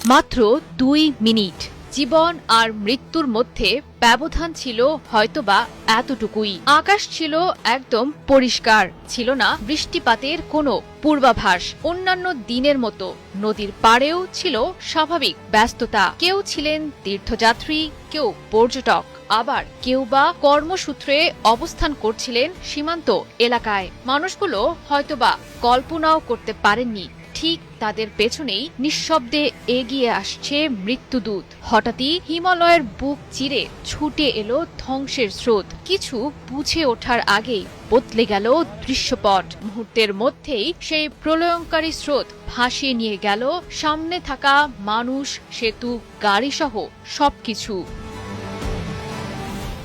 মাত্র 2 মিনিট। জীবন আর মৃত্যুর মধ্যে ব্যবধান ছিল হয়তোবা এতটুকুই। আকাশ ছিল একদম পরিষ্কার, ছিল না বৃষ্টিপাতের কোনো পূর্বাভাস। অন্যান্য দিনের মতো নদীর পাড়েও ছিল স্বাভাবিক ব্যস্ততা। কেউ ছিলেন তীর্থযাত্রী, কেউ পর্যটক, আবার কেউ বা কর্মসূত্রে অবস্থান করছিলেন সীমান্ত এলাকায়। মানুষগুলো হয়তোবা কল্পনাও করতে পারেননি ঠিক তাদের পেছনেই নিঃশব্দে এগিয়ে আসছে মৃত্যুদূত। হঠাৎই হিমালয়ের বুক চিরে ছুটে এলো ধ্বংসের স্রোত। কিছু বুঝে ওঠার আগেই বদলে গেল দৃশ্যপট। মুহূর্তের মধ্যেই সেই প্রলয়ঙ্কারী স্রোত ভাসিয়ে নিয়ে গেল সামনে থাকা মানুষ, সেতু, গাড়িসহ সবকিছু।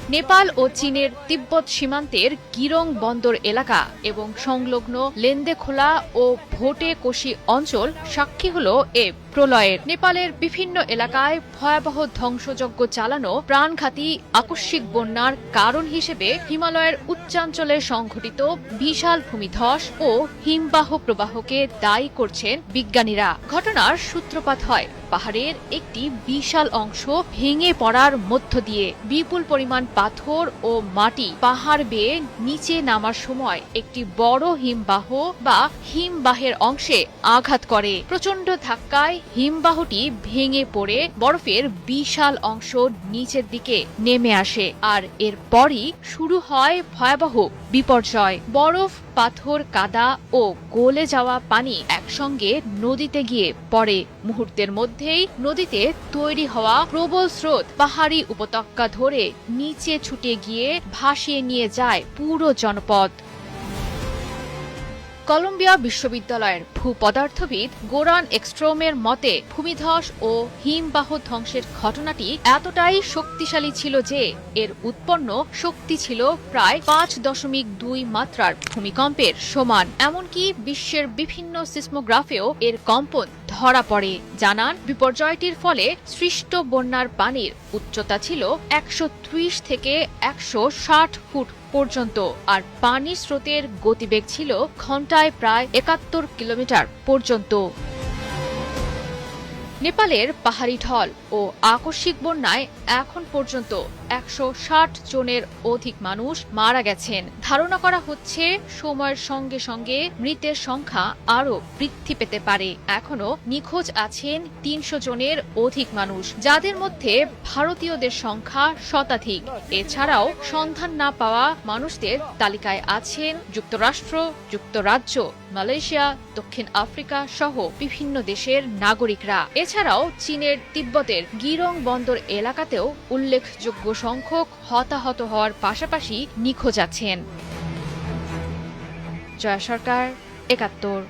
নেপাল ও চীনের তিব্বত সীমান্তের গিরং বন্দর এলাকা এবং সংলগ্ন লেন্দেখোলা ও ভোটে-কোশি অঞ্চল সাক্ষী হল এ প্রলয়ের। নেপালের বিভিন্ন এলাকায় ভয়াবহ ধ্বংসযজ্ঞ চালানো প্রাণঘাতী আকস্মিক বন্যার কারণ হিসেবে হিমালয়ের উচ্চাঞ্চলে সংঘটিত বিশাল ভূমিধস ও হিমবাহ প্রবাহকে দায়ী করছেন বিজ্ঞানীরা। ঘটনার সূত্রপাত হয় পাহাড়ের একটি বিশাল অংশ ভেঙে পড়ার মধ্য দিয়ে। বিপুল পরিমাণ পাথর ও মাটি পাহাড় বেয়ে নিচে নামার সময় একটি বড় হিমবাহ বা হিমবাহের অংশে আঘাত করে। প্রচণ্ড ধাক্কায় হিমবাহটি ভেঙে পড়ে বরফের বিশাল অংশ নিচের দিকে নেমে আসে, আর এরপরই শুরু হয় ভয়াবহ বিপর্যয়। বরফ, পাথর, কাদা ও গলে যাওয়া পানি একসঙ্গে নদীতে গিয়ে পড়ে। মুহূর্তের মধ্যেই নদীতে তৈরি হওয়া প্রবল স্রোত পাহাড়ি উপত্যকা ধরে নিচে ছুটে গিয়ে ভাসিয়ে নিয়ে যায় পুরো জনপদ। কলম্বিয়া বিশ্ববিদ্যালয়ের ভূপদার্থবিদ গোরান একস্ট্রোমের মতে ভূমিধস ও হিমবাহ ধ্বংসের ঘটনাটি এতটাই শক্তিশালী ছিল যে এর উৎপন্ন শক্তি ছিল প্রায় 5.2 মাত্রার ভূমিকম্পের সমান। এমনকি বিশ্বের বিভিন্ন সিসমোগ্রাফেও এর কম্পন ধরা পড়ে। জানান, বিপর্যয়টির ফলে সৃষ্ট বন্যার পানির উচ্চতা ছিল 130 থেকে 160 ফুট পর্যন্ত, আর পানির স্রোতের গতিবেগ ছিল ঘন্টায় প্রায় 71 কিলোমিটার পর্যন্ত। নেপালের পাহাড়ি ঢল ও আকস্মিক বন্যায় এখন পর্যন্ত 160 জনের অধিক মানুষ মারা গেছেন। ধারণা করা হচ্ছে সময়ের সঙ্গে সঙ্গে মৃতের সংখ্যা আরও বৃদ্ধি পেতে পারে। এখনো নিখোঁজ আছেন 300 জনের অধিক মানুষ, যাদের মধ্যে ভারতীয়দের সংখ্যা শতাধিক। এছাড়াও সন্ধান না পাওয়া মানুষদের তালিকায় আছেন যুক্তরাষ্ট্র, যুক্তরাজ্য, মালয়েশিয়া, দক্ষিণ আফ্রিকা সহ বিভিন্ন দেশের নাগরিকরা। এছাড়াও চীনের তিব্বতের গিরং বন্দর এলাকাতেও উল্লেখযোগ্য সংখ্যক হতাহত হওয়ার পাশাপাশি নিখোঁজ আছেন। জয়া সরকার, ৭১।